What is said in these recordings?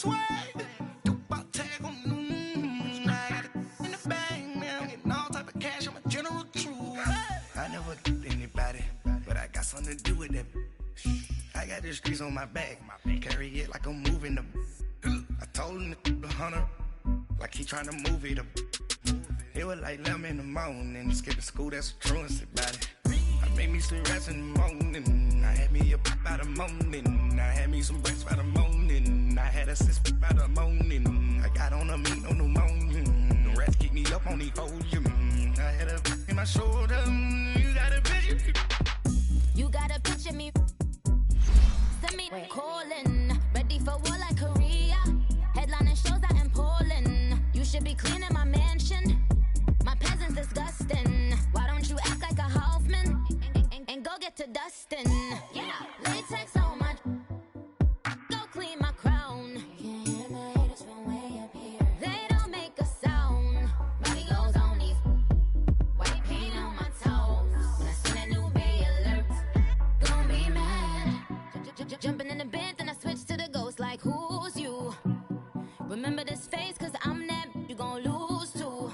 swag. About tag on I got it in the bag now. Getting all type of cash. I'm a general truth. I never anybody, but I got something to do with that. I got the streets on my back. Carry it like I'm moving them. I told him the hunter, like he trying to move it up. It was like 11 in the morning. Skipping school, that's a truancy about it. I made me some rats in the morning. I had me a pop by the morning. I had me some breaks by the morning. I had a sis by the morning. I got on a meat, no pneumonia. The rats keep me up on the podium. I had a in my shoulder. You got a picture. You got a picture me. Send me calling. Ready for war like Korea. Headlining shows out in Poland. You should be cleaning my mansion. My peasants disgusting. Why don't you act like a Hoffman and go get to dustin'? Yeah, latex on my. Go clean my crown. Can't hear my haters from way up here. They don't make a sound. Money goes on these. White paint on my toes. When I see that new Bay alert, gon' be mad. Jumping in the bed, then I switch to the ghost like who's you? Remember this face, cause I'm that you gon' lose too.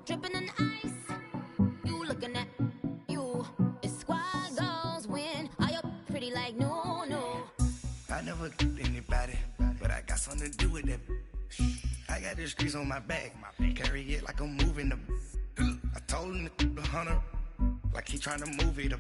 Dripping in ice, you looking at you. It's squad goals win. Are you pretty like no? I never anybody, but I got something to do with that. I got the streets on my back. Carry it like I'm moving them. I told him the hunter, like he trying to move it up.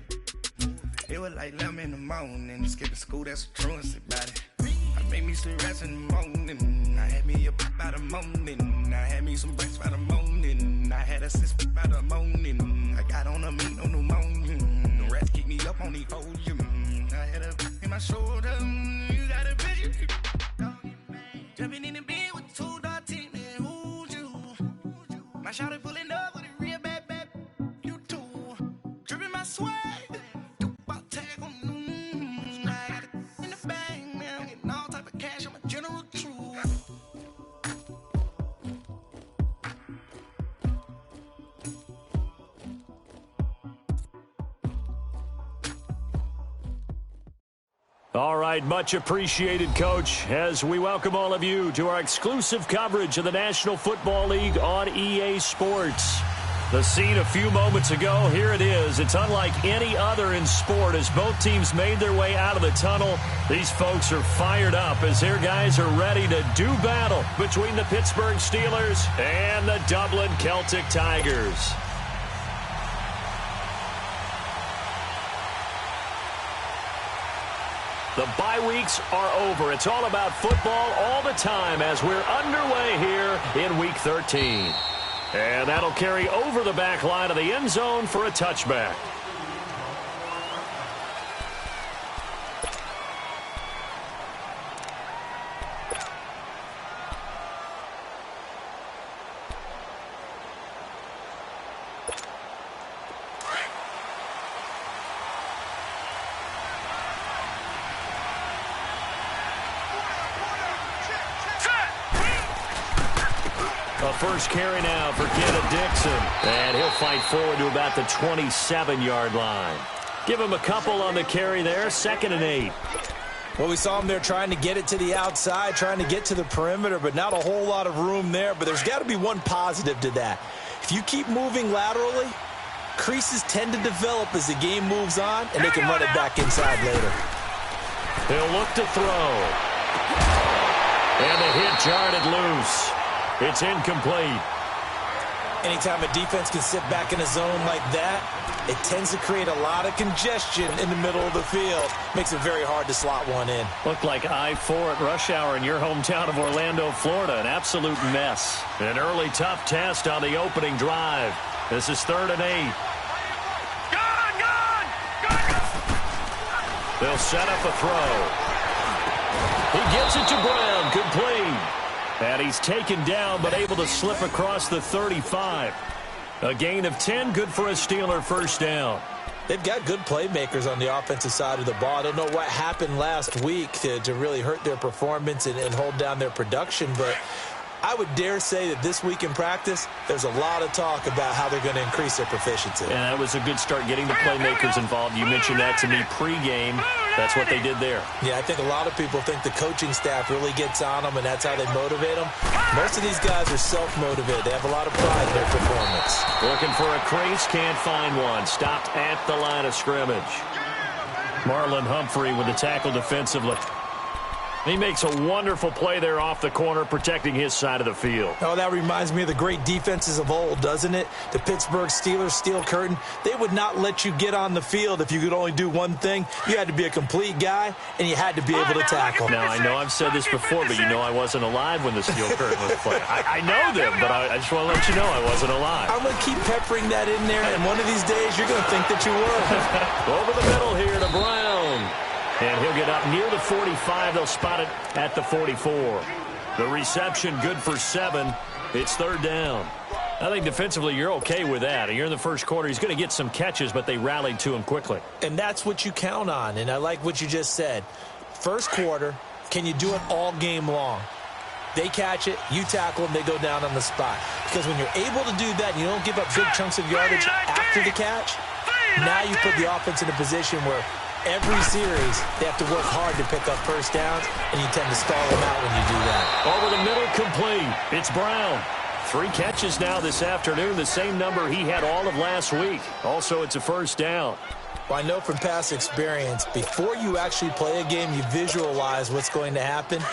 It was like 11 in the morning. Skipping school, that's a truancy about it. I made me some rats in the morning. I had me a pop by the morning. I had me some breaks by the morning. I had a sis by the morning. I got on a meat, no pneumonia. The rats keep me up on the podium. I had a in my shoulder. You got a picture. Jumping in the bed with 2 dark teeth. Who's you? My shawty pulling up with a real bad. You too. Dripping my swag. All right, much appreciated, Coach, as we welcome all of you to our exclusive coverage of the National Football League on EA Sports. The scene a few moments ago, here it is. It's unlike any other in sport as both teams made their way out of the tunnel. These folks are fired up as their guys are ready to do battle between the Pittsburgh Steelers and the Dublin Celtic Tigers. The bye weeks are over. It's all about football all the time as we're underway here in Week 13. And that'll carry over the back line of the end zone for a touchback. First carry now for Kenneth Dixon. And he'll fight forward to about the 27-yard line. Give him a couple on the carry there. 2nd and 8. Well, we saw him there trying to get it to the outside, trying to get to the perimeter, but not a whole lot of room there. But there's got to be one positive to that. If you keep moving laterally, creases tend to develop as the game moves on, and they can run it back inside later. He'll look to throw. And the hit jarred it loose. It's incomplete. Anytime a defense can sit back in a zone like that, it tends to create a lot of congestion in the middle of the field. Makes it very hard to slot one in. Looked like I-4 at rush hour in your hometown of Orlando, Florida. An absolute mess. An early tough test on the opening drive. This is 3rd and 8. They'll set up a throw. He gets it to Brown. Complete. And he's taken down, but able to slip across the 35. A gain of 10, good for a Steeler first down. They've got good playmakers on the offensive side of the ball. I don't know what happened last week to really hurt their performance and hold down their production, but I would dare say that this week in practice, there's a lot of talk about how they're going to increase their proficiency. And that was a good start getting the playmakers involved. You mentioned that to me pregame. That's what they did there. Yeah, I think a lot of people think the coaching staff really gets on them, and that's how they motivate them. Most of these guys are self-motivated. They have a lot of pride in their performance. Looking for a crease, can't find one. Stopped at the line of scrimmage. Marlon Humphrey with the tackle defensively. He makes a wonderful play there off the corner, protecting his side of the field. Oh, that reminds me of the great defenses of old, doesn't it? The Pittsburgh Steelers steel curtain. They would not let you get on the field if you could only do one thing. You had to be a complete guy, and you had to be able to tackle. Now, I know I've said this before, but you know I wasn't alive when the steel curtain was playing. I know them, but I just want to let you know I wasn't alive. I'm going to keep peppering that in there, and one of these days you're going to think that you were. Over the middle here to Brown. And he'll get up near the 45. They'll spot it at the 44. The reception good for 7. It's third down. I think defensively you're okay with that. You're in the first quarter. He's going to get some catches, but they rallied to him quickly. And that's what you count on. And I like what you just said. First quarter, can you do it all game long? They catch it, you tackle them, they go down on the spot. Because when you're able to do that and you don't give up big chunks of yardage after the catch, now you put the offense in a position where every series, they have to work hard to pick up first downs, and you tend to stall them out when you do that. Over the middle, complete. It's Brown. 3 catches now this afternoon, the same number he had all of last week. Also, it's a first down. Well, I know from past experience, before you actually play a game, you visualize what's going to happen.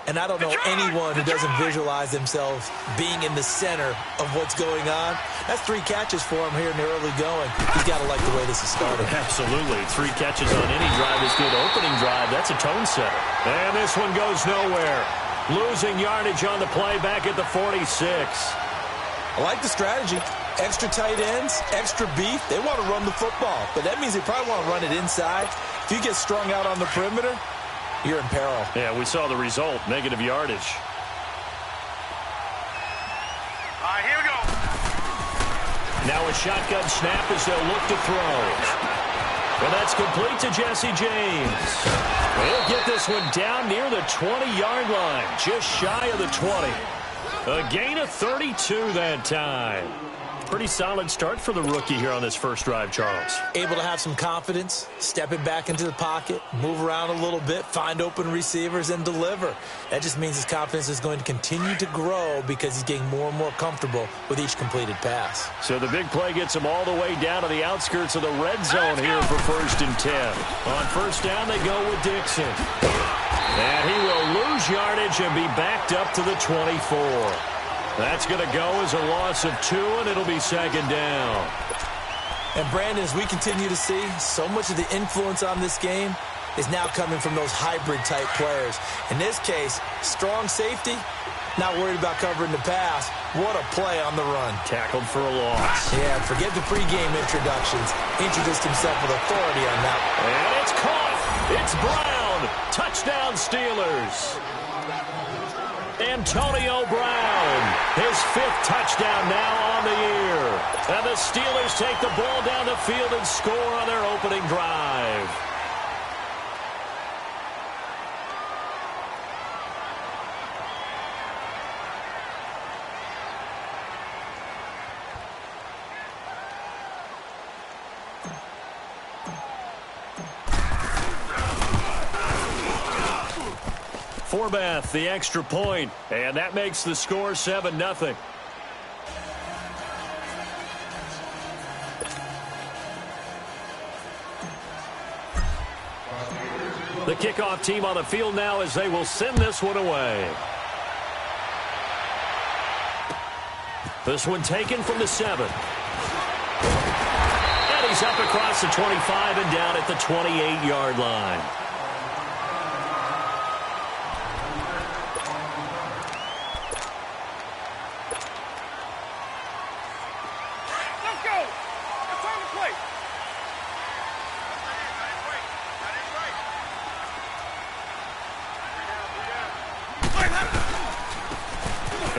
And I don't know anyone who doesn't visualize themselves being in the center of what's going on. That's 3 catches for him here in the early going. He's got to like the way this is started. Absolutely. 3 catches on any drive is good. Opening drive, that's a tone setter. And this one goes nowhere. Losing yardage on the play back at the 46. I like the strategy. Extra tight ends, extra beef. They want to run the football. But that means they probably want to run it inside. If you get strung out on the perimeter, you're in peril. Yeah, we saw the result. Negative yardage. All right, here we go. Now a shotgun snap as they'll look to throw. Well, that's complete to Jesse James. He'll get this one down near the 20-yard line, just shy of the 20. A gain of 32 that time. Pretty solid start for the rookie here on this first drive, Charles. Able to have some confidence, stepping back into the pocket, move around a little bit, find open receivers, and deliver. That just means his confidence is going to continue to grow because he's getting more and more comfortable with each completed pass. So the big play gets him all the way down to the outskirts of the red zone here for 1st and 10. On first down, they go with Dixon. And he will lose yardage and be backed up to the 24. That's going to go as a loss of 2, and it'll be 2nd down. And, Brandon, as we continue to see, so much of the influence on this game is now coming from those hybrid-type players. In this case, strong safety, not worried about covering the pass. What a play on the run. Tackled for a loss. Yeah, forget the pregame introductions. Introduced himself with authority on that. And it's caught. It's Brown. Touchdown, Steelers. Antonio Brown, his 5th touchdown now on the year. And the Steelers take the ball down the field and score on their opening drive. Forbath, the extra point, and that makes the score 7-0. The kickoff team on the field now as they will send this one away. This one taken from the 7. And he's up across the 25 and down at the 28-yard line.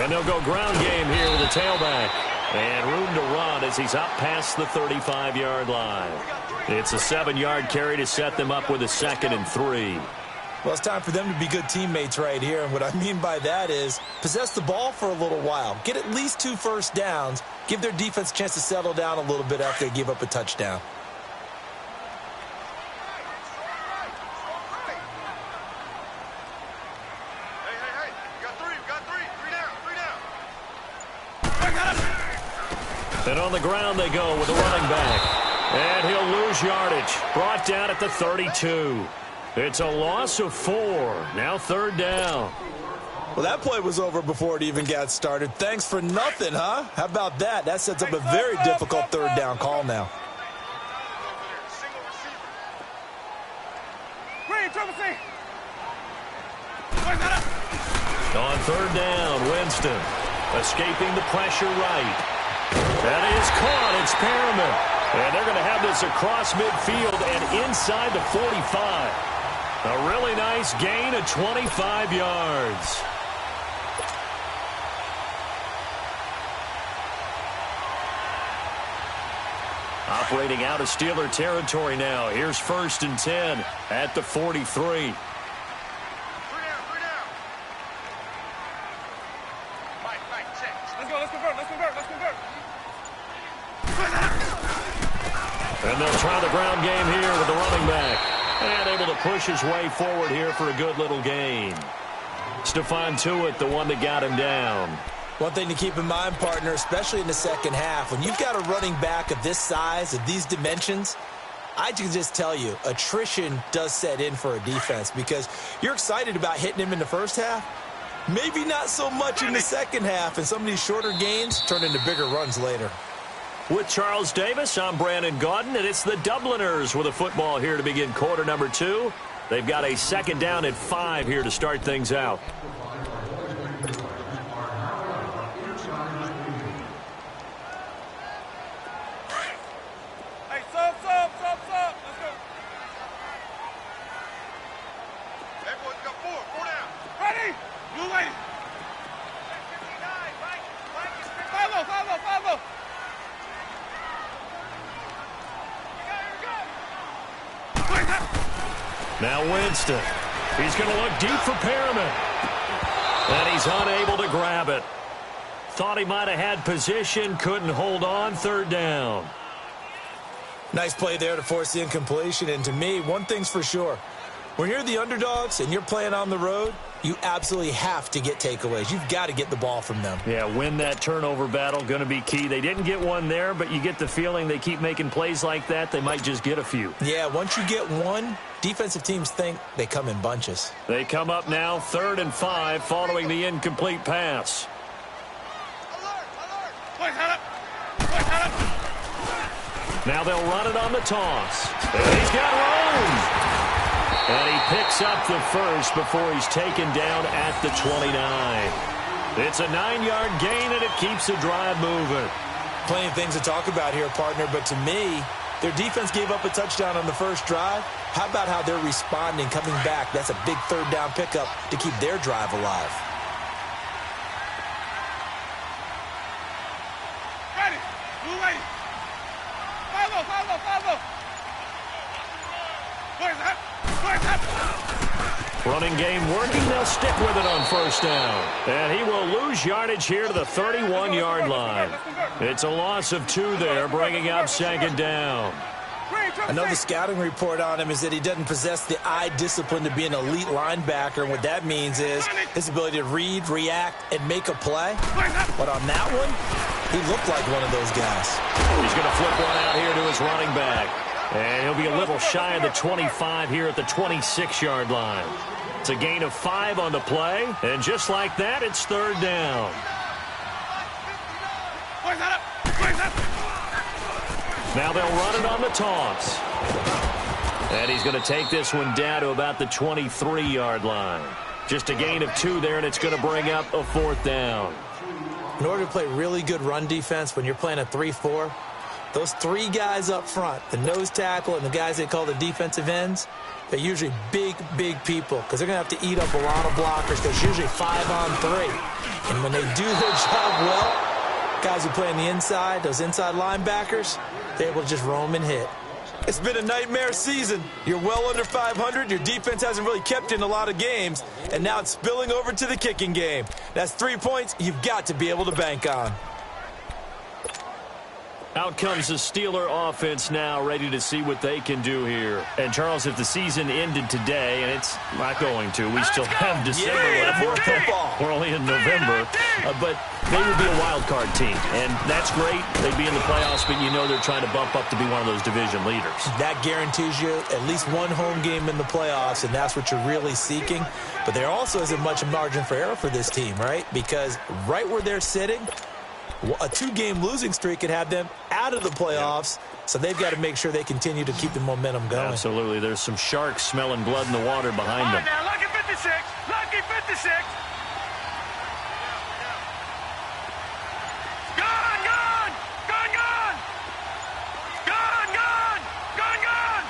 And they'll go ground game here with a tailback. And room to run as he's up past the 35-yard line. It's a 7-yard carry to set them up with a 2nd and 3. Well, it's time for them to be good teammates right here. And what I mean by that is possess the ball for a little while. Get at least 2 first downs. Give their defense a chance to settle down a little bit after they give up a touchdown. And on the ground they go with the running back. And he'll lose yardage. Brought down at the 32. It's a loss of 4. Now 3rd down. Well, that play was over before it even got started. Thanks for nothing, huh? How about that? That sets up a very difficult 3rd down call now. On 3rd down, Winston escaping the pressure right. That is caught. It's Perriman. And they're going to have this across midfield and inside the 45. A really nice gain of 25 yards. Operating out of Steeler territory now. Here's 1st and 10 at the 43. And they'll try the ground game here with the running back. And able to push his way forward here for a good little gain. Stephon Tuitt, the one that got him down. One thing to keep in mind, partner, especially in the second half, when you've got a running back of this size, of these dimensions, I can just tell you, attrition does set in for a defense because you're excited about hitting him in the first half. Maybe not so much in the second half, and some of these shorter gains turn into bigger runs later. With Charles Davis, I'm Brandon Gaudin, and it's the Dubliners with a football here to begin quarter number 2. They've got a 2nd down at 5 here to start things out. Hey, sub. Let's go. Everyone's got 4 down. Ready? Blue lady. 5-0. Now Winston. He's going to look deep for Perriman. And he's unable to grab it. Thought he might have had position, couldn't hold on. 3rd down. Nice play there to force the incompletion. And to me, one thing's for sure. When you're the underdogs and you're playing on the road, you absolutely have to get takeaways. You've got to get the ball from them. Yeah, win that turnover battle, going to be key. They didn't get one there, but you get the feeling they keep making plays like that, they might just get a few. Yeah, once you get one, defensive teams think they come in bunches. They come up now 3rd and 5 following the incomplete pass. Now they'll run it on the toss. And he's got room. And he picks up the first before he's taken down at the 29. It's a 9-yard gain, and it keeps the drive moving. Plenty of things to talk about here, partner, but to me, their defense gave up a touchdown on the first drive. How about how they're responding, coming back? That's a big 3rd down pickup to keep their drive alive. Ready? Blue lady. 5-0. Where's that? Running game working. They'll stick with it on 1st down. And he will lose yardage here to the 31-yard line. It's a loss of 2 there, bringing up 2nd down. I know the scouting report on him is that he doesn't possess the eye discipline to be an elite linebacker. And what that means is his ability to read, react, and make a play. But on that one, he looked like one of those guys. He's going to flip one out here to his running back. And he'll be a little shy of the 25 here at the 26-yard line. It's a gain of 5 on the play. And just like that, it's 3rd down. Now they'll run it on the toss. And he's going to take this one down to about the 23-yard line. Just a gain of 2 there, and it's going to bring up a 4th down. In order to play really good run defense when you're playing a 3-4, those 3 guys up front, the nose tackle and the guys they call the defensive ends, they're usually big people because they're going to have to eat up a lot of blockers because usually 5 on 3. And when they do their job well, guys who play on the inside, those inside linebackers, they're able to just roam and hit. It's been a nightmare season. You're well under 500. Your defense hasn't really kept in a lot of games, and now it's spilling over to the kicking game. That's 3 points you've got to be able to bank on. Out comes the Steeler offense now, ready to see what they can do here. And, Charles, if the season ended today, and it's not going to, we still have December left. More football. We're only in November. But they would be a wild card team, and that's great. They'd be in the playoffs, but you know they're trying to bump up to be one of those division leaders. That guarantees you at least one home game in the playoffs, and that's what you're really seeking. But there also isn't much margin for error for this team, right? Because right where they're sitting, a 2-game losing streak could have them out of the playoffs, so they've got to make sure they continue to keep the momentum going. Absolutely. There's some sharks smelling blood in the water behind them. Now, lucky 56. Lucky 56. Gone, gone. Gone, gone. Gone, gone. Gone, gone.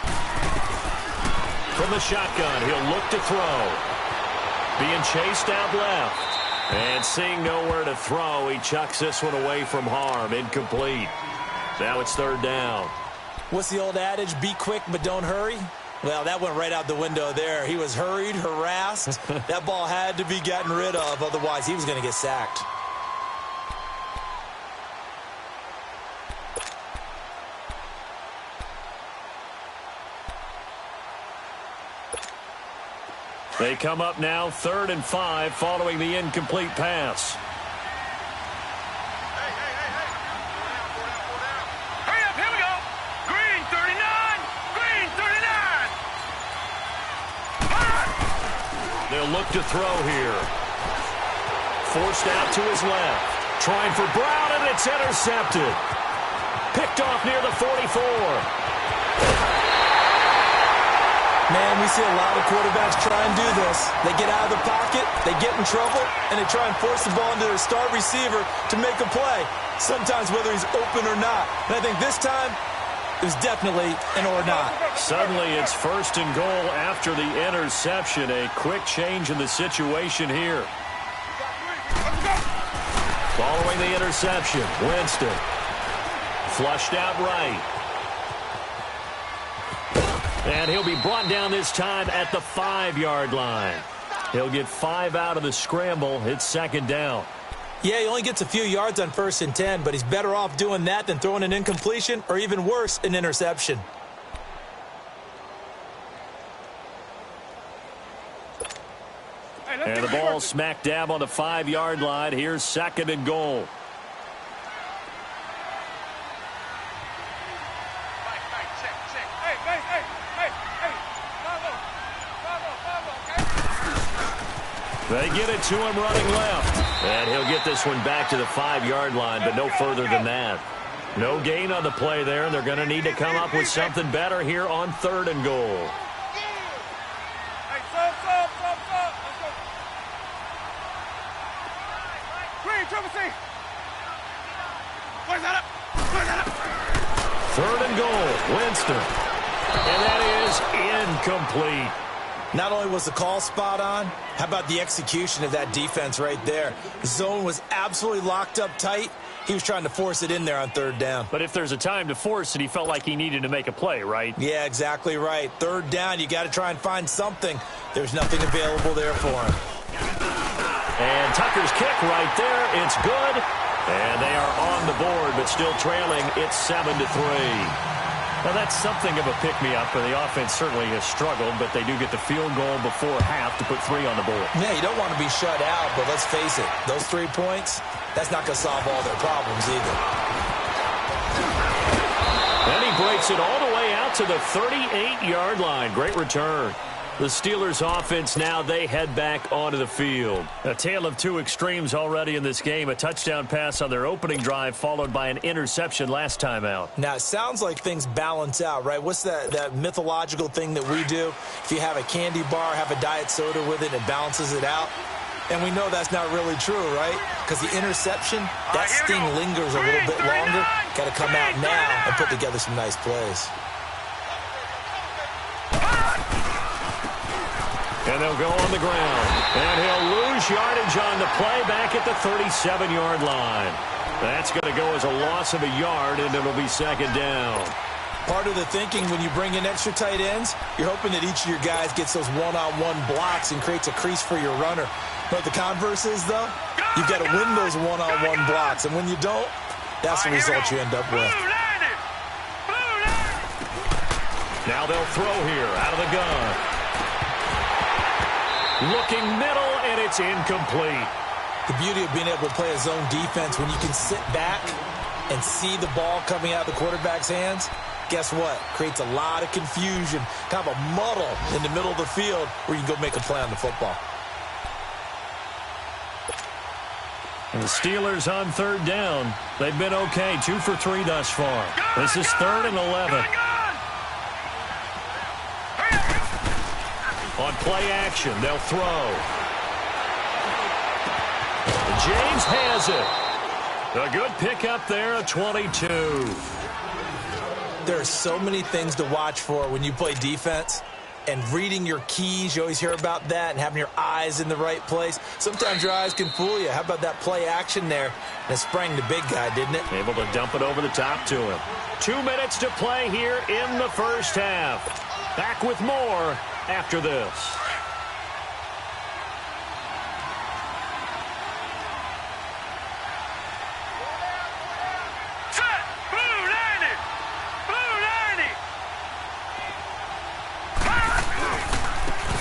From the shotgun, he'll look to throw. Being chased out left. And seeing nowhere to throw, he chucks this one away from harm. Incomplete. Now it's third down. What's the old adage? Be quick, but don't hurry? Well, that went right out the window there. He was hurried, harassed. That ball had to be gotten rid of, otherwise he was going to get sacked. They come up now 3rd and 5 following the incomplete pass. Hey. Hurry up, here we go. Green 39. Green 39. They'll look to throw here. Forced out to his left. Trying for Brown, and it's intercepted. Picked off near the 44. Man, we see a lot of quarterbacks try and do this. They get out of the pocket, they get in trouble, and they try and force the ball into their star receiver to make a play, sometimes whether he's open or not. And I think this time, it was definitely an or not. Suddenly, it's 1st and goal after the interception. A quick change in the situation here. Following the interception, Winston. Flushed out right. And he'll be brought down this time at the 5-yard line. He'll get 5 out of the scramble. It's 2nd down. Yeah, he only gets a few yards on 1st and 10, but he's better off doing that than throwing an incompletion or even worse, an interception. And the ball smack dab on the 5-yard line. Here's 2nd and goal. They get it to him running left. And he'll get this one back to the 5-yard line, but no further than that. No gain on the play there, and they're going to need to come up with something better here on 3rd and goal. Hey, stop. Let's go. Green, triple C. Where's that up? 3rd and goal, Winston. And that is incomplete. Not only was the call spot on, how about the execution of that defense right there? The zone was absolutely locked up tight. He was trying to force it in there on 3rd down. But if there's a time to force it, he felt like he needed to make a play, right? Yeah, exactly right. 3rd down, you got to try and find something. There's nothing available there for him. And Tucker's kick right there. It's good. And they are on the board, but still trailing. It's 7-3. Now, that's something of a pick-me-up, and the offense certainly has struggled, but they do get the field goal before half to put 3 on the board. Yeah, you don't want to be shut out, but let's face it, those 3 points, that's not going to solve all their problems either. And he breaks it all the way out to the 38-yard line. Great return. The Steelers offense now, they head back onto the field. A tale of 2 extremes already in this game. A touchdown pass on their opening drive followed by an interception last time out. Now, it sounds like things balance out, right? What's that mythological thing that we do? If you have a candy bar, have a diet soda with it, it balances it out. And we know that's not really true, right? Because the interception, that sting lingers a little bit longer. Got to come out now and put together some nice plays. And they'll go on the ground. And he'll lose yardage on the play back at the 37-yard line. That's going to go as a loss of a yard, and it'll be 2nd down. Part of the thinking when you bring in extra tight ends, you're hoping that each of your guys gets those one-on-one blocks and creates a crease for your runner. But the converse is, though, you've got to win those one-on-one blocks. And when you don't, that's the result you end up with. Now they'll throw here out of the gun. Looking middle, and it's incomplete. The beauty of being able to play a zone defense, when you can sit back and see the ball coming out of the quarterback's hands, guess what? Creates a lot of confusion, kind of a muddle in the middle of the field where you can go make a play on the football. And the Steelers on third down. They've been okay, 2 for 3 thus far. This is 3rd and 11. On play action, they'll throw. James has it. A good pickup there at 22. There are so many things to watch for when you play defense. And reading your keys, you always hear about that, and having your eyes in the right place. Sometimes your eyes can fool you. How about that play action there? And it sprang the big guy, didn't it? Able to dump it over the top to him. 2 minutes to play here in the first half. Back with more after this.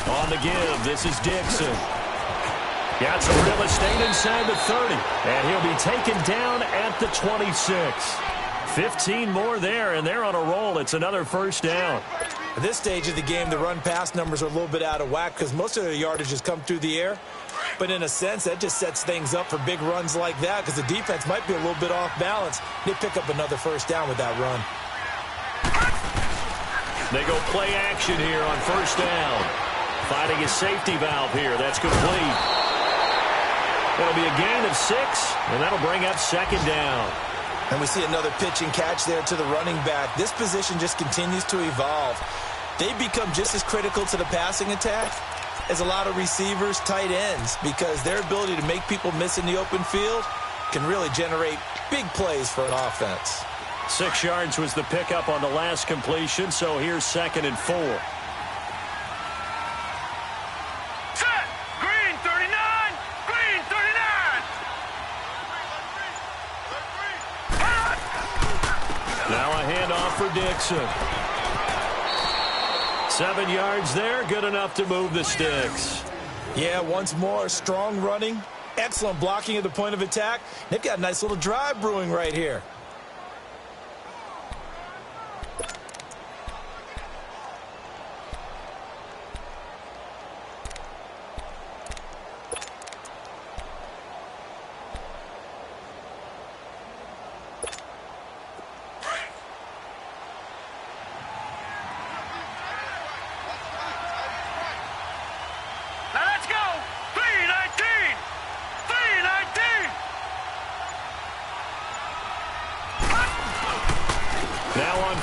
On the give, this is Dixon. Got some real estate inside the 30, and he'll be taken down at the 26. 15 more there, and they're on a roll. It's another first down. At this stage of the game, the run-pass numbers are a little bit out of whack because most of their yardage has come through the air. But in a sense, that just sets things up for big runs like that because the defense might be a little bit off balance. They pick up another first down with that run. They go play action here on first down. Finding a safety valve here. That's complete. It'll be a gain of 6, and that'll bring up second down. And we see another pitch and catch there to the running back. This position just continues to evolve. They become just as critical to the passing attack as a lot of receivers, tight ends, because their ability to make people miss in the open field can really generate big plays for an offense. 6 yards was the pickup on the last completion, so here's 2nd and 4. Now a handoff for Dixon. 7 yards there, good enough to move the sticks. Yeah, once more, strong running, excellent blocking at the point of attack. They've got a nice little drive brewing right here.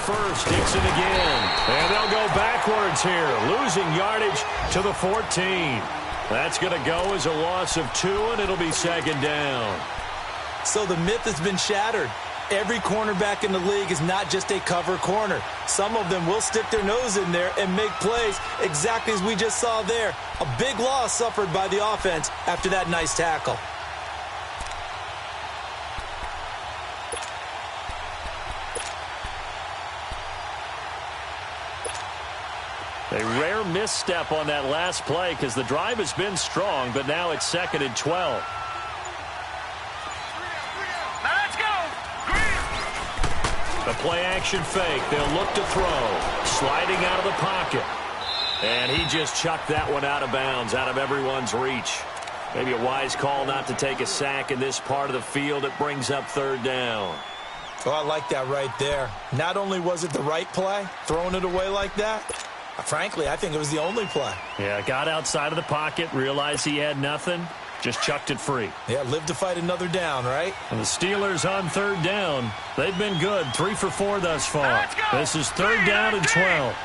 First, Dixon again. And they'll go backwards here, losing yardage to the 14. That's going to go as a loss of 2, and it'll be second down. So the myth has been shattered. Every cornerback in the league is not just a cover corner. Some of them will stick their nose in there and make plays exactly as we just saw there. A big loss suffered by the offense after that nice tackle. A rare misstep on that last play because the drive has been strong, but now it's 2nd and 12. Let's go! The play action fake. They'll look to throw. Sliding out of the pocket. And he just chucked that one out of bounds, out of everyone's reach. Maybe a wise call not to take a sack in this part of the field. It brings up 3rd down. Oh, I like that right there. Not only was it the right play, throwing it away like that, frankly, I think it was the only play. Yeah, got outside of the pocket, realized he had nothing, just chucked it free. Yeah, live to fight another down, right? And the Steelers on 3rd down. They've been good, 3 for 4 thus far. This is 3rd down and 12.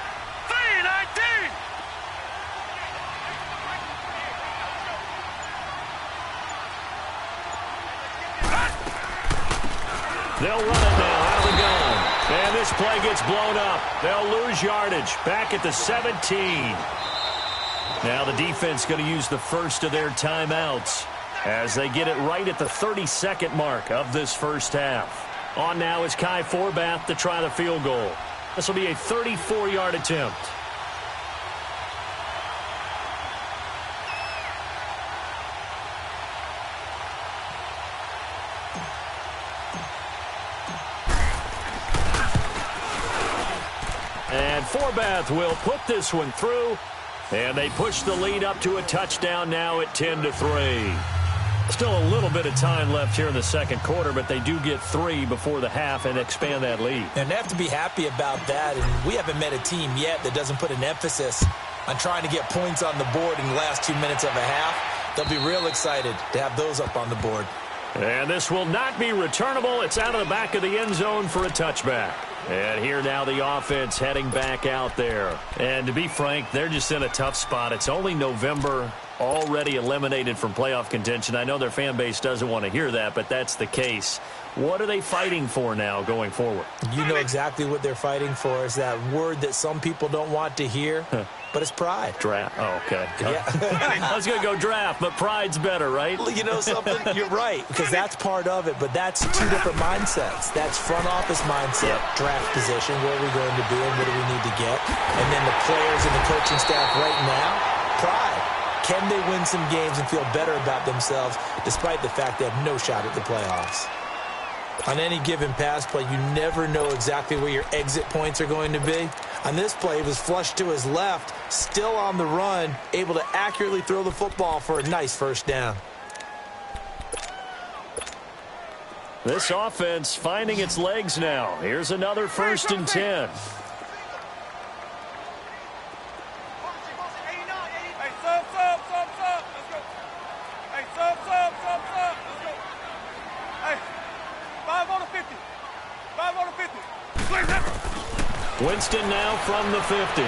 They'll run it now out of the gun. And this play gets blown up. They'll lose yardage back at the 17. Now the defense going to use the first of their timeouts as they get it right at the 32nd mark of this first half. On now is Kai Forbath to try the field goal. This will be a 34-yard attempt. Forbath will put this one through, and they push the lead up to a touchdown now at 10-3. Still a little bit of time left here in the second quarter, but they do get 3 before the half and expand that lead. And they have to be happy about that, and we haven't met a team yet that doesn't put an emphasis on trying to get points on the board in the last 2 minutes of a half. They'll be real excited to have those up on the board. And this will not be returnable. It's out of the back of the end zone for a touchback. And here now the offense heading back out there. And to be frank, they're just in a tough spot. It's only November, already eliminated from playoff contention. I know their fan base doesn't want to hear that, but that's the case. What are they fighting for now going forward? You know exactly what they're fighting for. Is that word that some people don't want to hear, but it's pride. Draft. Oh, okay. Yeah. I was going to go draft, but pride's better, right? You know something? You're right, because that's part of it, but that's two different mindsets. That's front office mindset, draft position, where are we going to be and what do we need to get? And then the players and the coaching staff right now, pride. Can they win some games and feel better about themselves despite the fact they have no shot at the playoffs? On any given pass play, you never know exactly where your exit points are going to be. On this play, it was flushed to his left, still on the run, able to accurately throw the football for a nice first down. This offense finding its legs now. Here's another 1st and 10. Winston now from the 50.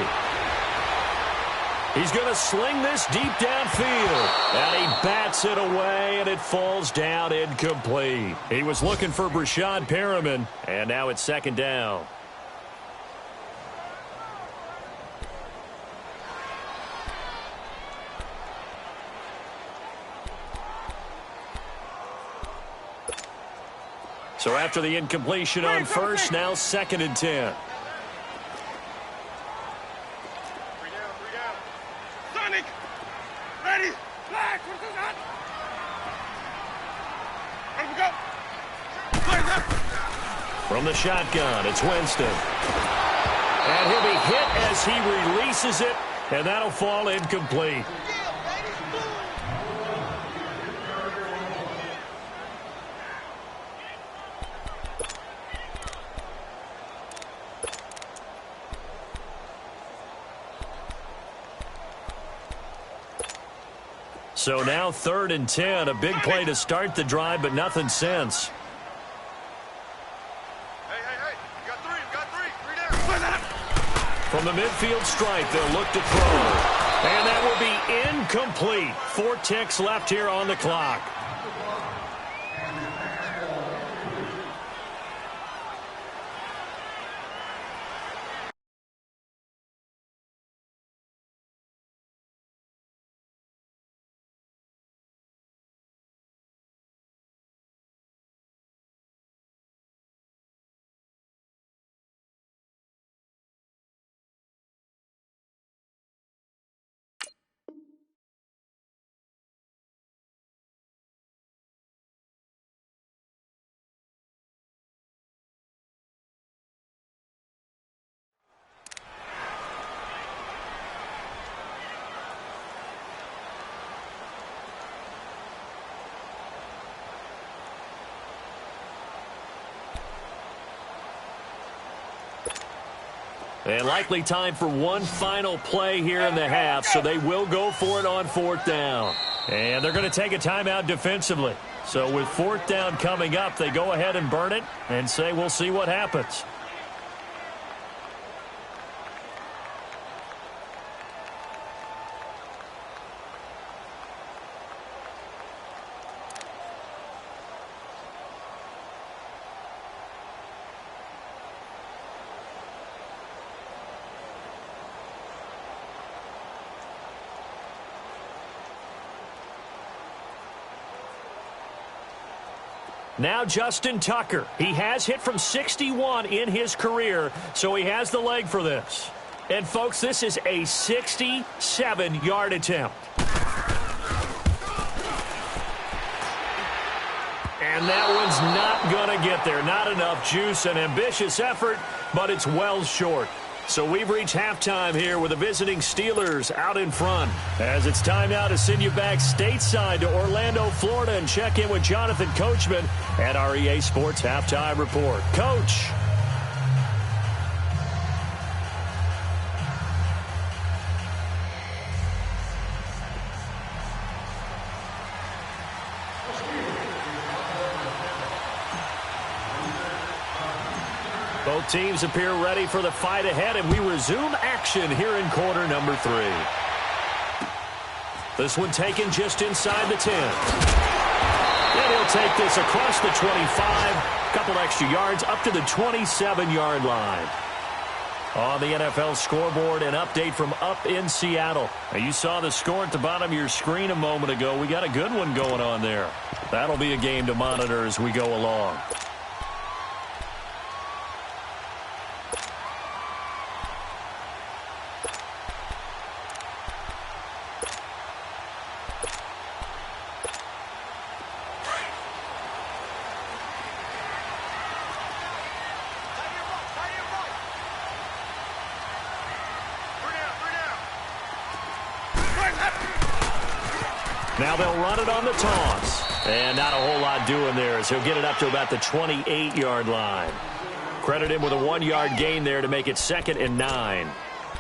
He's going to sling this deep downfield. And he bats it away, and it falls down incomplete. He was looking for Brashad Perriman, and now it's 2nd down. So after the incompletion on 1st, now 2nd and 10. From the shotgun, it's Winston. And he'll be hit as he releases it, and that'll fall incomplete. So now 3rd and 10, a big play to start the drive, but nothing since. From the midfield stripe, they'll look to throw. And that will be incomplete. 4 ticks left here on the clock. And likely time for one final play here in the half, so they will go for it on 4th down. And they're going to take a timeout defensively. So with 4th down coming up, they go ahead and burn it and say we'll see what happens. Now Justin Tucker. He has hit from 61 in his career, so he has the leg for this. And, folks, this is a 67-yard attempt. And that one's not going to get there. Not enough juice. An ambitious effort, but it's well short. So we've reached halftime here with the visiting Steelers out in front. As it's time now to send you back stateside to Orlando, Florida, and check in with Jonathan Coachman at our EA Sports Halftime Report. Coach. Both teams appear ready for the fight ahead, and we resume action here in quarter number 3. This one taken just inside the 10. And he'll take this across the 25, a couple extra yards up to the 27-yard line. On the NFL scoreboard, an update from up in Seattle. Now, you saw the score at the bottom of your screen a moment ago. We got a good one going on there. That'll be a game to monitor as we go along. Now they'll run it on the toss. And not a whole lot doing there as he'll get it up to about the 28-yard line. Credit him with a 1-yard gain there to make it 2nd and 9.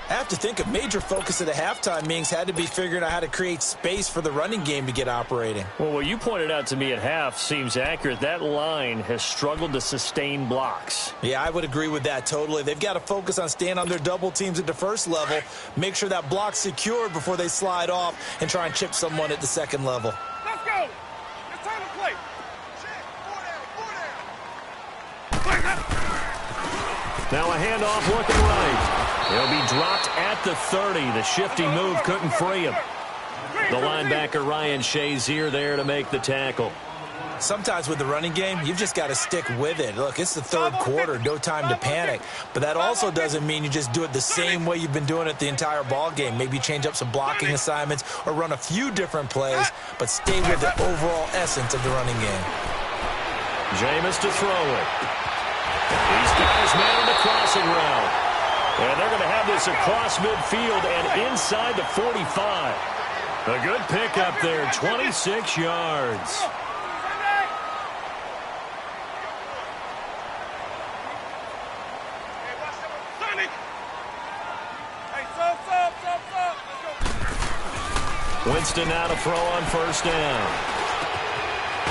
I have to think a major focus of the halftime meetings had to be figuring out how to create space for the running game to get operating. Well, what you pointed out to me at half seems accurate. That line has struggled to sustain blocks. Yeah, I would agree with that totally. They've got to focus on staying on their double teams at the first level, make sure that block's secured before they slide off and try and chip someone at the second level. Let's go. It's time to play. Now a handoff looking right. He'll be dropped at the 30. The shifty move couldn't free him. The linebacker Ryan Shazier there to make the tackle. Sometimes with the running game, you've just got to stick with it. Look, it's the third quarter, no time to panic. But that also doesn't mean you just do it the same way you've been doing it the entire ball game. Maybe change up some blocking assignments or run a few different plays, but stay with the overall essence of the running game. Jameis to throw it. He's got his man on the crossing route. And they're going to have this across midfield and inside the 45. A good pickup there, 26 yards. Winston now to throw on first down.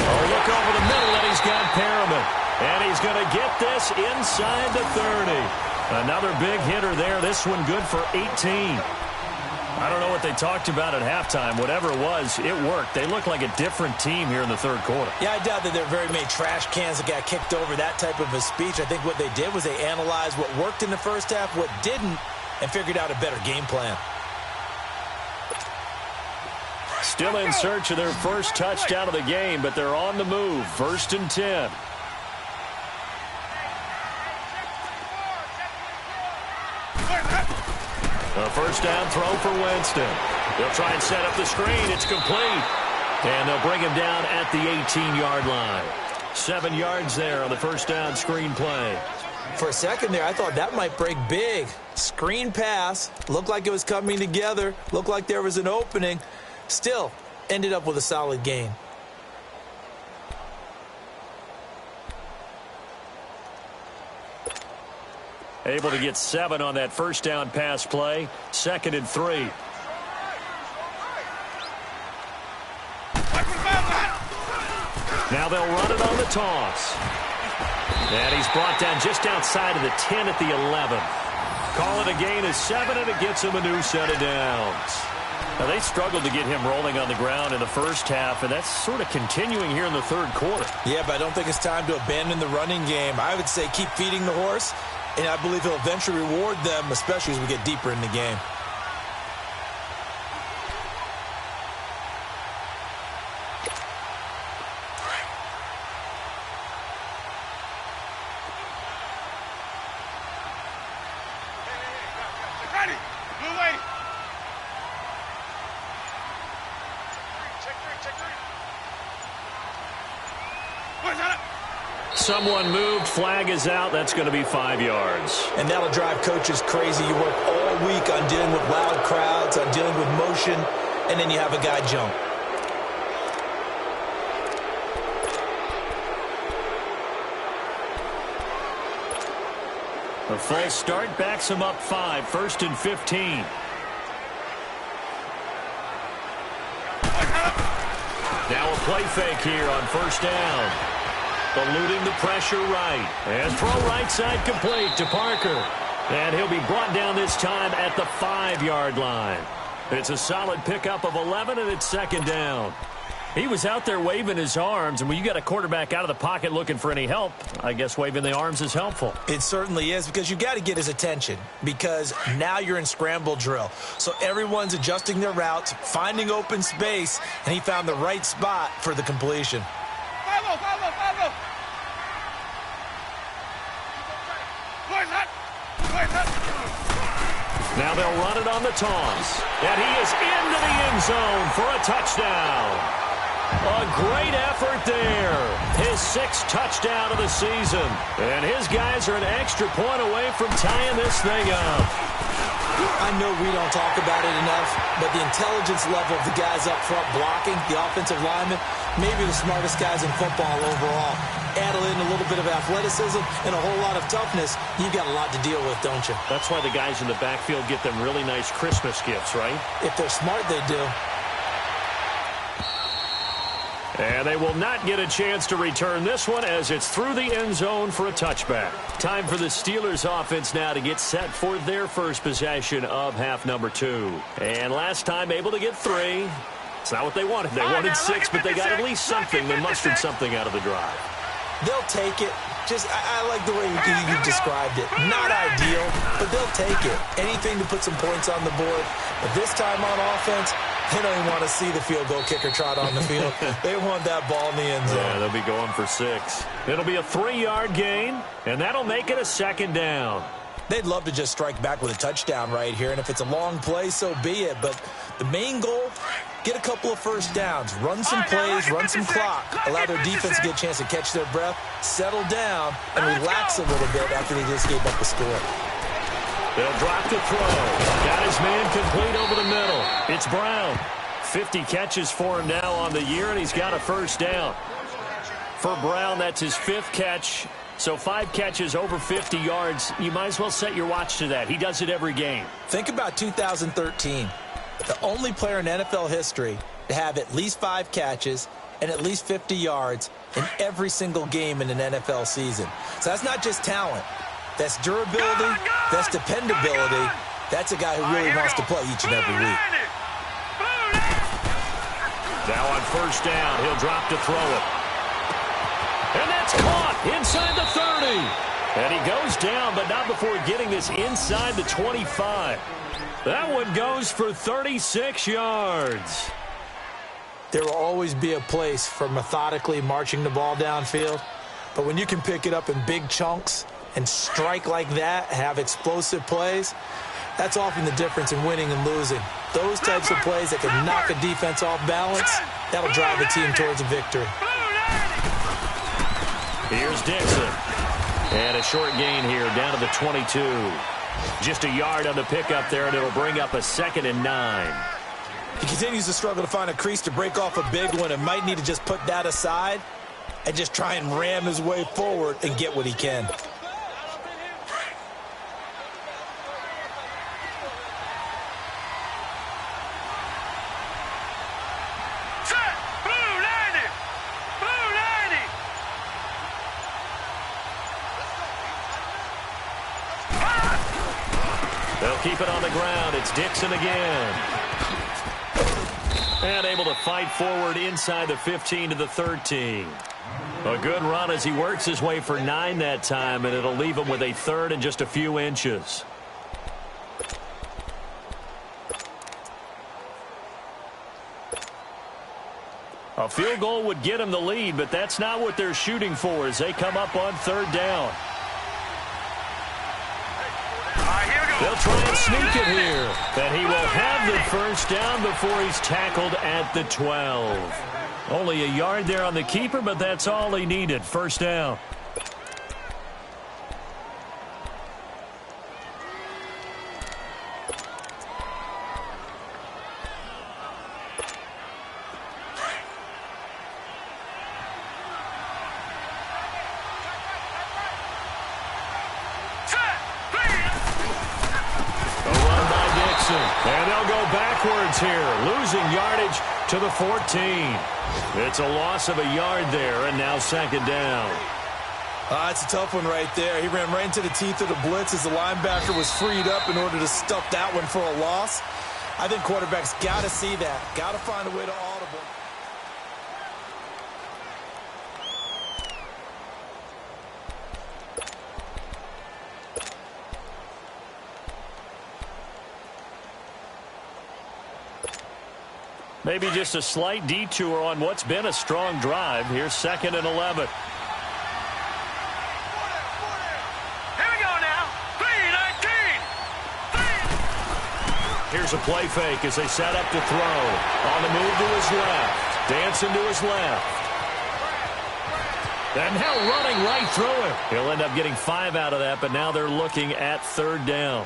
Oh, look over the middle, and he's got Perriman. And he's going to get this inside the 30. Another big hitter there. This one good for 18. I don't know what they talked about at halftime. Whatever it was, it worked. They look like a different team here in the third quarter. Yeah, I doubt that there are very many trash cans that got kicked over, that type of a speech. I think what they did was they analyzed what worked in the first half, what didn't, and figured out a better game plan. Still in search of their first touchdown of the game, but they're on the move. 1st and 10. A first down throw for Winston. They'll try and set up the screen. It's complete. And they'll bring him down at the 18-yard line. 7 yards there on the first down screen play. For a second there, I thought that might break big. Screen pass. Looked like it was coming together. Looked like there was an opening. Still, ended up with a solid gain. Able to get 7 on that first down pass play. 2nd and 3. Now they'll run it on the toss. And he's brought down just outside of the 10 at the 11. Call it a gain of 7, and it gets him a new set of downs. Now, they struggled to get him rolling on the ground in the first half, and that's sort of continuing here in the third quarter. Yeah, but I don't think it's time to abandon the running game. I would say keep feeding the horse, and I believe he'll eventually reward them, especially as we get deeper in the game. Ready. Blue lady. Check three. Boys, got it. Someone moved. Flag is out. That's going to be 5 yards. And that'll drive coaches crazy. You work all week on dealing with loud crowds, on dealing with motion, and then you have a guy jump. A false start backs him up 5. 1st and 15. Now a play fake here on 1st down. Eluding the pressure right. And throw right side complete to Parker. And he'll be brought down this time at the 5-yard line. It's a solid pickup of 11, and it's 2nd down. He was out there waving his arms, and when you got a quarterback out of the pocket looking for any help, I guess waving the arms is helpful. It certainly is, because you got to get his attention, because now you're in scramble drill. So everyone's adjusting their routes, finding open space, and he found the right spot for the completion. Follow. Now they'll run it on the toss. And he is into the end zone for a touchdown. A great effort there. His 6th touchdown of the season. And his guys are an extra point away from tying this thing up. I know we don't talk about it enough, but the intelligence level of the guys up front blocking, the offensive linemen, maybe the smartest guys in football overall. Add in a little bit of athleticism and a whole lot of toughness, you've got a lot to deal with, don't you? That's why the guys in the backfield get them really nice Christmas gifts, right? If they're smart, they do. And they will not get a chance to return this one as it's through the end zone for a touchback. Time for the Steelers offense now to get set for their first possession of half number 2. And last time able to get 3. It's not what they wanted. They wanted 6, but they got at least something. They mustered something out of the drive. They'll take it. I like the way you described it. Not ideal, but they'll take it. Anything to put some points on the board. But this time on offense, they don't even want to see the field goal kicker trot on the field. They want that ball in the end zone. Yeah, they'll be going for 6. It'll be a 3-yard gain, and that'll make it a 2nd down. They'd love to just strike back with a touchdown right here, and if it's a long play, so be it. But the main goal, get a couple of first downs, run some plays, run some clock, allow their defense to get a chance to catch their breath, settle down, and relax a little bit after they just gave up the score. They'll drop to throw. Got his man complete over the middle. It's Brown. 50 catches for him now on the year, and he's got a 1st down. For Brown, that's his 5th catch. So 5 catches over 50 yards. You might as well set your watch to that. He does it every game. Think about 2013. The only player in NFL history to have at least 5 catches and at least 50 yards in every single game in an NFL season. So that's not just talent. That's durability. That's dependability. That's a guy who really wants to play each and every week. Now on 1st down, he'll drop to throw it. And that's caught inside the 30. And he goes down, but not before getting this inside the 25. That one goes for 36 yards. There will always be a place for methodically marching the ball downfield. But when you can pick it up in big chunks and strike like that, have explosive plays, that's often the difference in winning and losing. Those types of plays that can knock a defense off balance, that'll drive a team towards a victory. Here's Dixon. And a short gain here down to the 22. Just a yard on the pickup there, and it'll bring up a 2nd and 9. He continues to struggle to find a crease to break off a big one and might need to just put that aside and just try and ram his way forward and get what he can. They'll keep it on the ground. It's Dixon again. And able to fight forward inside the 15 to the 13. A good run as he works his way for 9 that time, and it'll leave him with a 3rd and just a few inches. A field goal would get him the lead, but that's not what they're shooting for as they come up on 3rd down. They'll try and sneak it here. And he will have the 1st down before he's tackled at the 12. Only a yard there on the keeper, but that's all he needed. 1st down. And they'll go backwards here, losing yardage to the 14. It's a loss of a yard there, and now second down. It's a tough one right there. He ran right into the teeth of the blitz as the linebacker was freed up in order to stuff that one for a loss. I think quarterbacks got to see that. Got to find a way to audible. Maybe just a slight detour on what's been a strong drive. Here's 2nd and 11. Here's a play fake as they set up to throw. On the move to his left. Dancing to his left. And now running right through him. He'll end up getting 5 out of that, but now they're looking at 3rd down.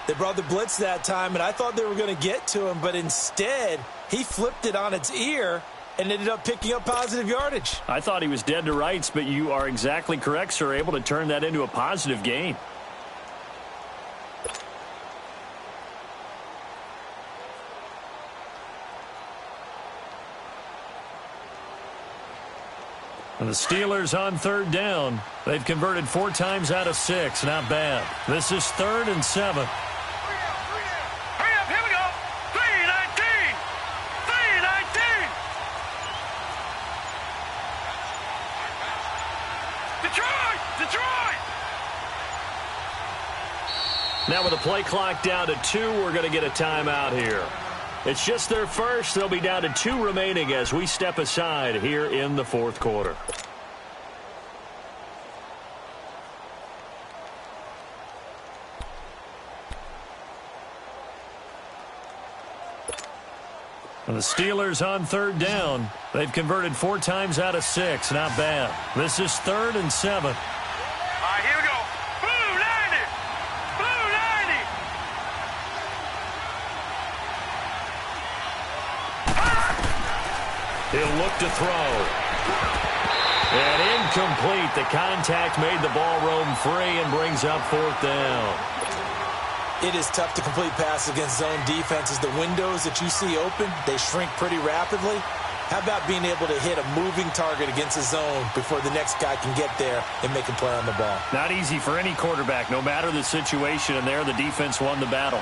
They brought the blitz that time, and I thought they were going to get to him, but instead he flipped it on its ear and ended up picking up positive yardage. I thought he was dead to rights, but you are exactly correct, sir. Able to turn that into a positive gain. And the Steelers on 3rd down. They've converted 4 times out of 6. Not bad. This is 3rd and 7. Hurry up, here we go. 3-19. 3-19. Detroit! Now with the play clock down to 2, we're going to get a timeout here. It's just their first. They'll be down to 2 remaining as we step aside here in the 4th quarter. And the Steelers on 3rd down. They've converted 4 times out of 6. Not bad. This is 3rd and 7. All right, here we go. Blue 90. Blue 90. He'll look to throw. And incomplete. The contact made the ball roam free and brings up 4th down. It is tough to complete passes against zone defenses. The windows that you see open, they shrink pretty rapidly. How about being able to hit a moving target against a zone before the next guy can get there and make a play on the ball? Not easy for any quarterback, no matter the situation, and there the defense won the battle.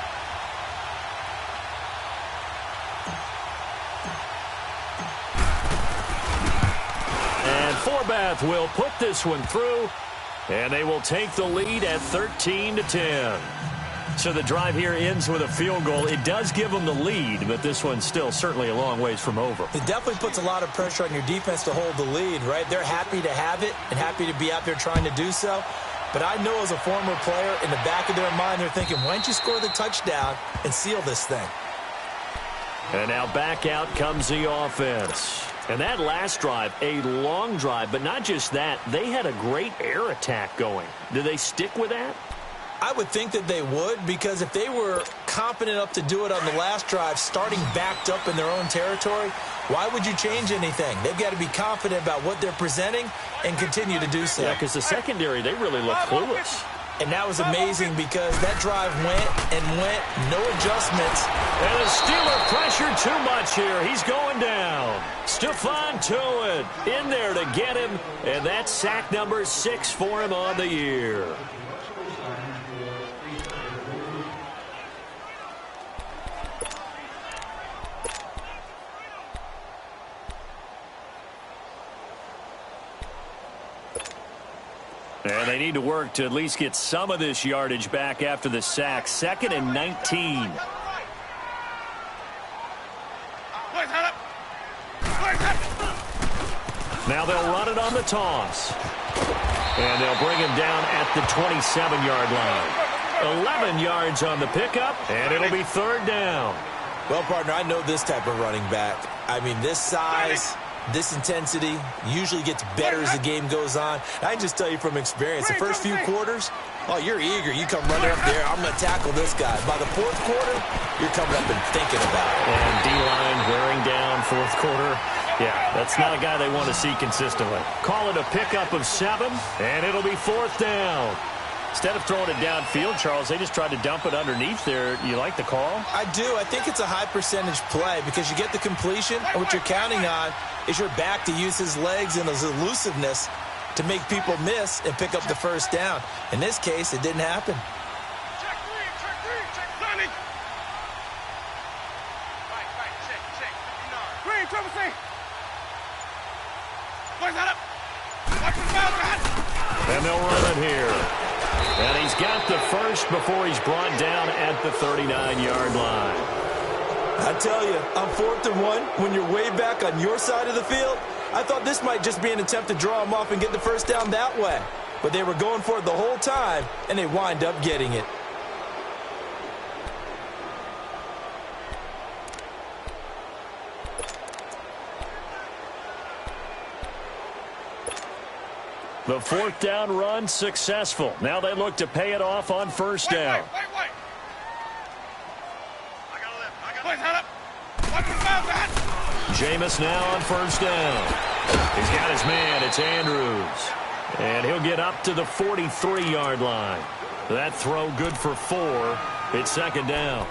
And Forbath will put this one through, and they will take the lead at 13-10. So the drive here ends with a field goal. It does give them the lead, but this one's still certainly a long ways from over. It definitely puts a lot of pressure on your defense to hold the lead, right? They're happy to have it and happy to be out there trying to do so. But I know as a former player, in the back of their mind, they're thinking, why don't you score the touchdown and seal this thing? And now back out comes the offense. And that last drive, a long drive, but not just that. They had a great air attack going. Do they stick with that? I would think that they would, because if they were confident enough to do it on the last drive, starting backed up in their own territory, why would you change anything? They've got to be confident about what they're presenting and continue to do so. Yeah, because the secondary, they really look clueless. And that was amazing because that drive went, no adjustments. And the Steeler pressure too much here. He's going down. Stephon Tuitt in there to get him, and that's sack number 6 for him on the year. And they need to work to at least get some of this yardage back after the sack. 2nd and 19. Now they'll run it on the toss. And they'll bring him down at the 27-yard line. 11 yards on the pickup, and it'll be 3rd down. Well, partner, I know this type of running back. I mean, this size, this intensity usually gets better as the game goes on. I can just tell you from experience, the first few quarters, oh, you're eager. You come running up there, I'm going to tackle this guy. By the 4th quarter, you're coming up and thinking about it. And D-line wearing down 4th quarter. Yeah, that's not a guy they want to see consistently. Call it a pickup of 7, and it'll be 4th down. Instead of throwing it downfield, Charles, they just tried to dump it underneath there. You like the call? I do. I think it's a high percentage play because you get the completion, and what you're counting on is your back to use his legs and his elusiveness to make people miss and pick up the first down. In this case, it didn't happen. Check running. Right, check. Green, triple C. Boys, head up. Watch his mouth, man. And they'll run it here. And he's got the first before he's brought down at the 39-yard line. I tell you, on 4th and 1, when you're way back on your side of the field, I thought this might just be an attempt to draw him off and get the first down that way. But they were going for it the whole time, and they wind up getting it. The 4th down run successful. Now they look to pay it off on first down. Wait. I got a left. Boys, head up. Watch his mouth, man. Jameis now on first down. He's got his man. It's Andrews. And he'll get up to the 43-yard line. That throw good for 4. It's 2nd down.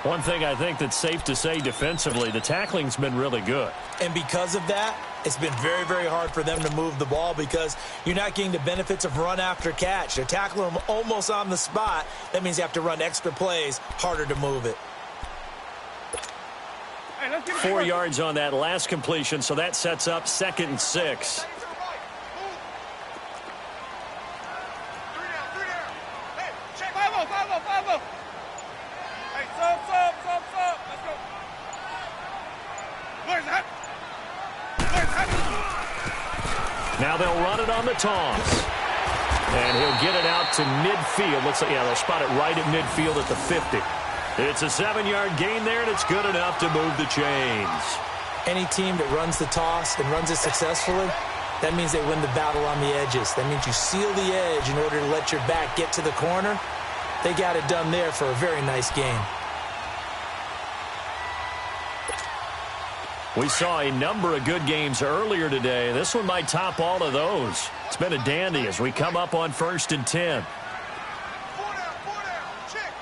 One thing I think that's safe to say defensively, the tackling's been really good. And because of that, it's been very, very hard for them to move the ball because you're not getting the benefits of run after catch. They're tackling them almost on the spot. That means you have to run extra plays, harder to move it. 4 yards on that last completion, so that sets up 2nd and 6. Hey, check 5-0. Hey, sub. Let's go. Boys, head. Now they'll run it on the toss. And he'll get it out to midfield. Looks like, yeah, they'll spot it right at midfield at the 50. It's a 7-yard gain there, and it's good enough to move the chains. Any team that runs the toss and runs it successfully, that means they win the battle on the edges. That means you seal the edge in order to let your back get to the corner. They got it done there for a very nice game. We saw a number of good games earlier today. This one might top all of those. It's been a dandy as we come up on 1st and 10. 4 down. Check.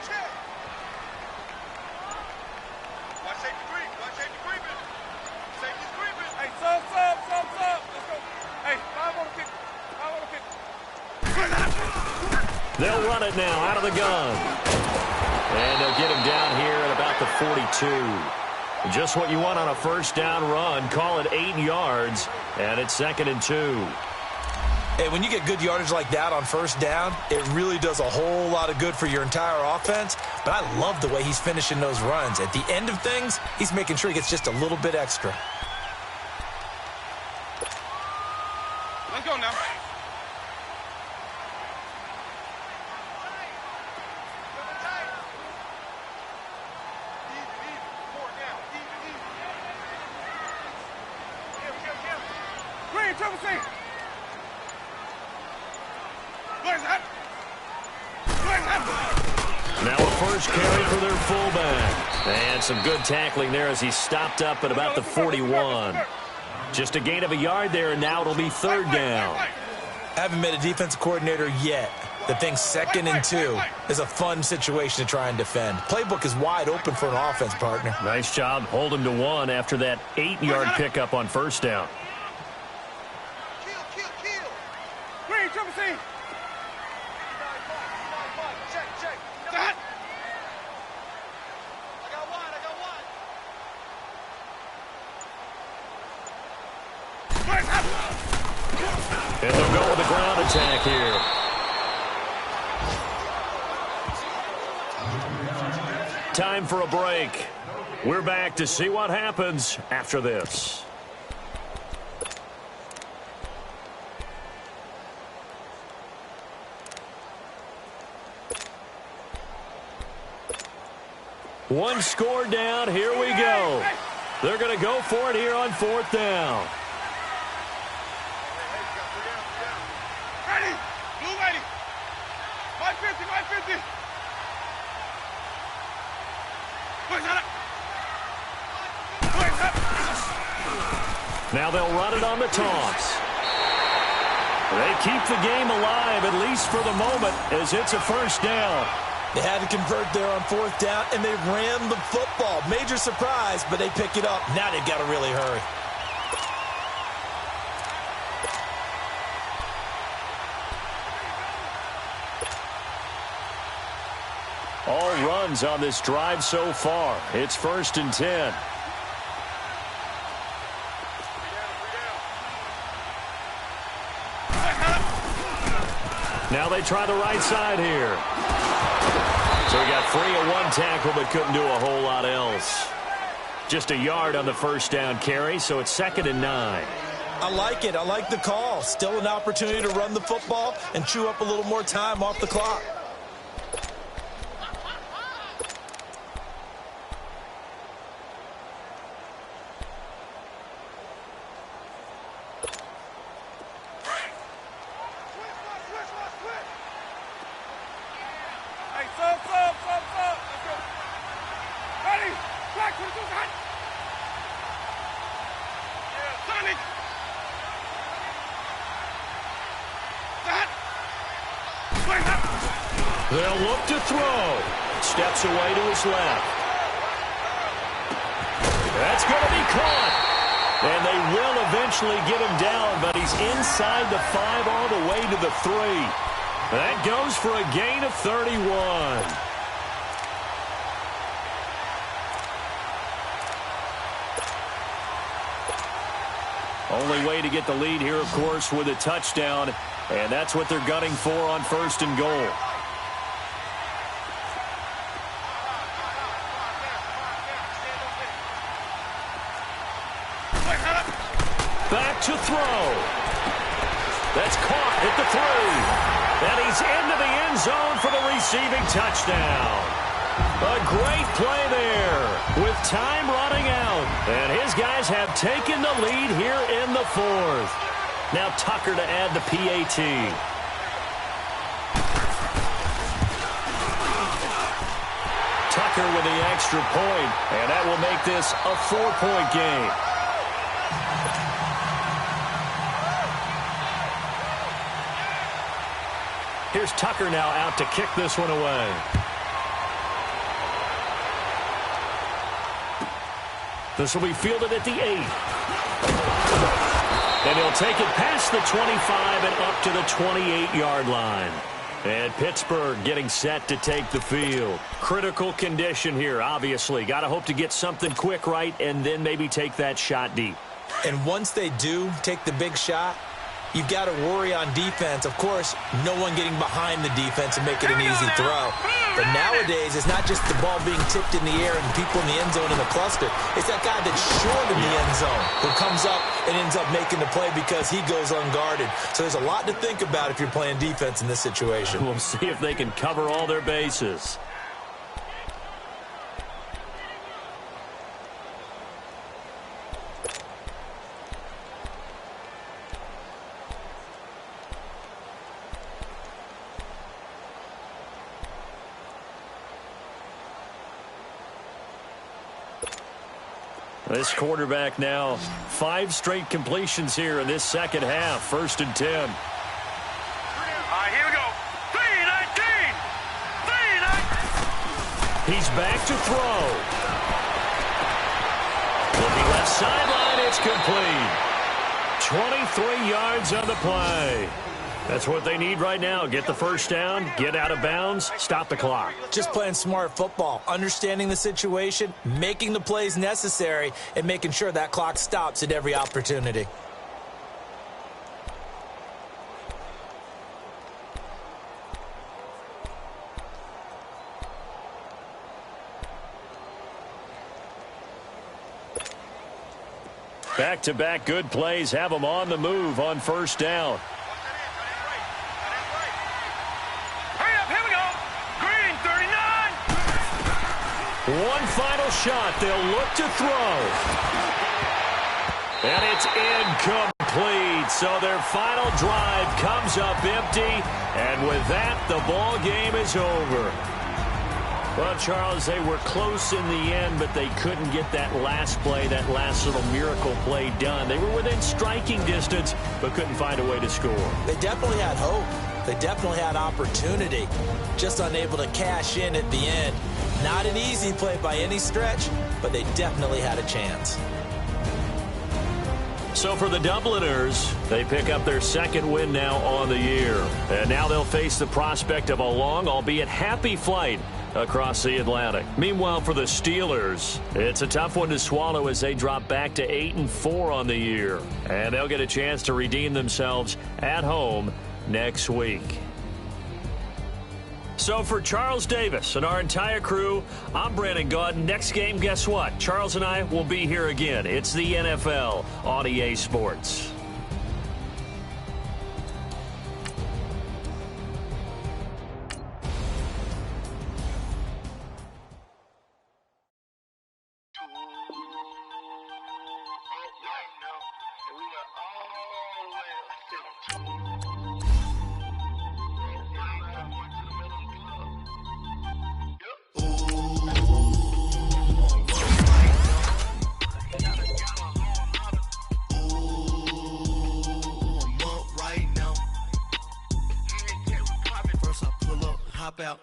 Watch safety creeping. Safety's creeping. Hey, sub. Let's go. Hey, 5 on the kick. They'll run it now out of the gun. And they'll get him down here at about the 42. Just what you want on a first down run. Call it 8 yards, and it's 2nd and 2. Hey, when you get good yardage like that on first down, it really does a whole lot of good for your entire offense. But I love the way he's finishing those runs. At the end of things, he's making sure he gets just a little bit extra. Let's go now. Triple C. Now a first carry for their fullback. And some good tackling there as he stopped up at about the 41. Just a gain of a yard there, and now it'll be 3rd down. I haven't met a defensive coordinator yet that thinks 2nd and 2 is a fun situation to try and defend. Playbook is wide open for an offense, partner. Nice job holding to 1 after that 8-yard pickup on first down. Green, triple C. Check. That. I got one. And they'll go with the ground attack here. Time for a break. We're back to see what happens after this. One score down. Here we go. They're going to go for it here on 4th down. Ready. Blue ready. 550. Now they'll run it on the toss. They keep the game alive, at least for the moment, as it's a first down. They had to convert there on fourth down, and they ran the football. Major surprise, but they pick it up. Now they've got to really hurry. All runs on this drive so far. It's 1st and 10. Now they try the right side here. So he got free of one tackle but couldn't do a whole lot else. Just a yard on the first down carry, so it's 2nd and 9. I like it. I like the call. Still an opportunity to run the football and chew up a little more time off the clock. They'll look to throw. Steps away to his left. That's going to be caught. And they will eventually get him down, but he's inside the 5 all the way to the 3. That goes for a gain of 31. Only way to get the lead here, of course, with a touchdown. And that's what they're gunning for on 1st and goal. Back to throw. That's caught at the 3. And he's into the end zone for the receiving touchdown. A great play there with time running out. And his guys have taken the lead here in the 4th. Now Tucker to add the PAT. Tucker with the extra point, and that will make this a 4-point game. Here's Tucker now out to kick this one away. This will be fielded at the 8. And he'll take it past the 25 and up to the 28-yard line. And Pittsburgh getting set to take the field. Critical condition here, obviously. Got to hope to get something quick right and then maybe take that shot deep. And once they do take the big shot, you've got to worry on defense. Of course, no one getting behind the defense and make it an easy throw. But nowadays, it's not just the ball being tipped in the air and people in the end zone in the cluster. It's that guy that's short in the end zone who comes up and ends up making the play because he goes unguarded. So there's a lot to think about if you're playing defense in this situation. We'll see if they can cover all their bases. This quarterback now 5 straight completions here in this second half. 1st and 10. All right, here we go. 3-19. 3-19. He's back to throw. Looking left sideline, it's complete. 23 yards on the play. That's what they need right now. Get the first down, get out of bounds, stop the clock. Just playing smart football, understanding the situation, making the plays necessary, and making sure that clock stops at every opportunity. Back-to-back good plays have them on the move on first down. One final shot. They'll look to throw. And it's incomplete. So their final drive comes up empty. And with that, the ball game is over. Well, Charles, they were close in the end, but they couldn't get that last play, that last little miracle play done. They were within striking distance, but couldn't find a way to score. They definitely had hope. They definitely had opportunity, just unable to cash in at the end. Not an easy play by any stretch, but they definitely had a chance. So for the Dubliners, they pick up their second win now on the year. And now they'll face the prospect of a long, albeit happy flight across the Atlantic. Meanwhile, for the Steelers, it's a tough one to swallow as they drop back to 8-4 on the year. And they'll get a chance to redeem themselves at home next week. So for Charles Davis and our entire crew, I'm Brandon Gaud. Next game, guess what? Charles and I will be here again. It's the NFL on EA Sports. Out,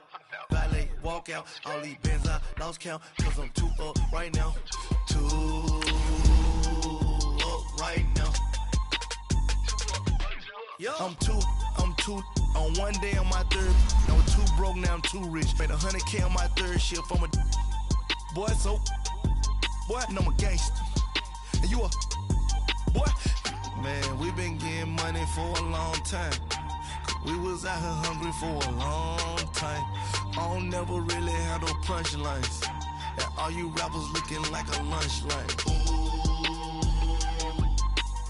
valet, walk out, all these bands I lost count, cause I'm too up right now, too up right now. I'm too on one day on my third, I was too broke, now I'm too rich, made 100K on my third shift from a boy, so, boy, I'm a gangster, and you a, boy, man, we been getting money for a long time. We was out here hungry for a long time. I don't never really have no punchlines. And all you rappers looking like a lunch line. Ooh,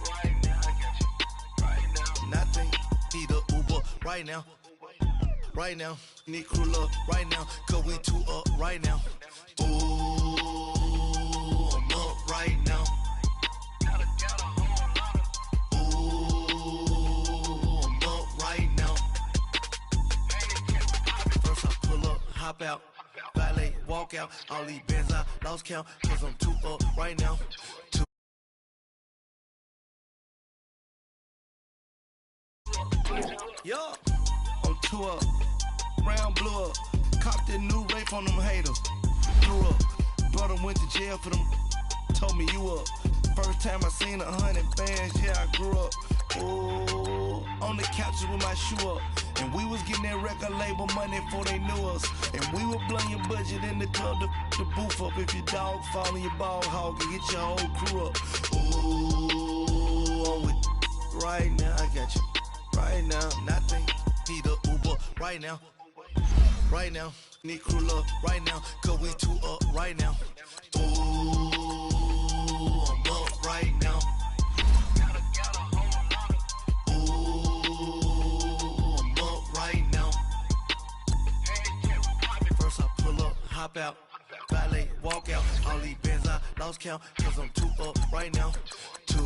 right now, I got you. Right now, nothing. Need a Uber right now. Right now, need crew love right now. Cause we too up right now. Ooh, I'm up right now. Hop out, valet, walk out, all these bands I lost count, cause I'm too up right now. Yo, I'm too up, round blew up, copped that new rape on them haters, grew up, brother went to jail for them, told me you up, first time I seen 100 bands, yeah I grew up, ooh, on the couches with my shoe up. And we was getting that record label money before they knew us. And we would blow your budget in the club to boof up. If your dog fall in your ball hog and get your whole crew up. Ooh, I'm with right now, I got you. Right now, nothing. Need a Uber right now. Right now, need crew love right now. Cause we too up right now. Ooh, I'm up right now. Hop out, valet, walk out, all these bands I lost count, cause I'm too up right now, too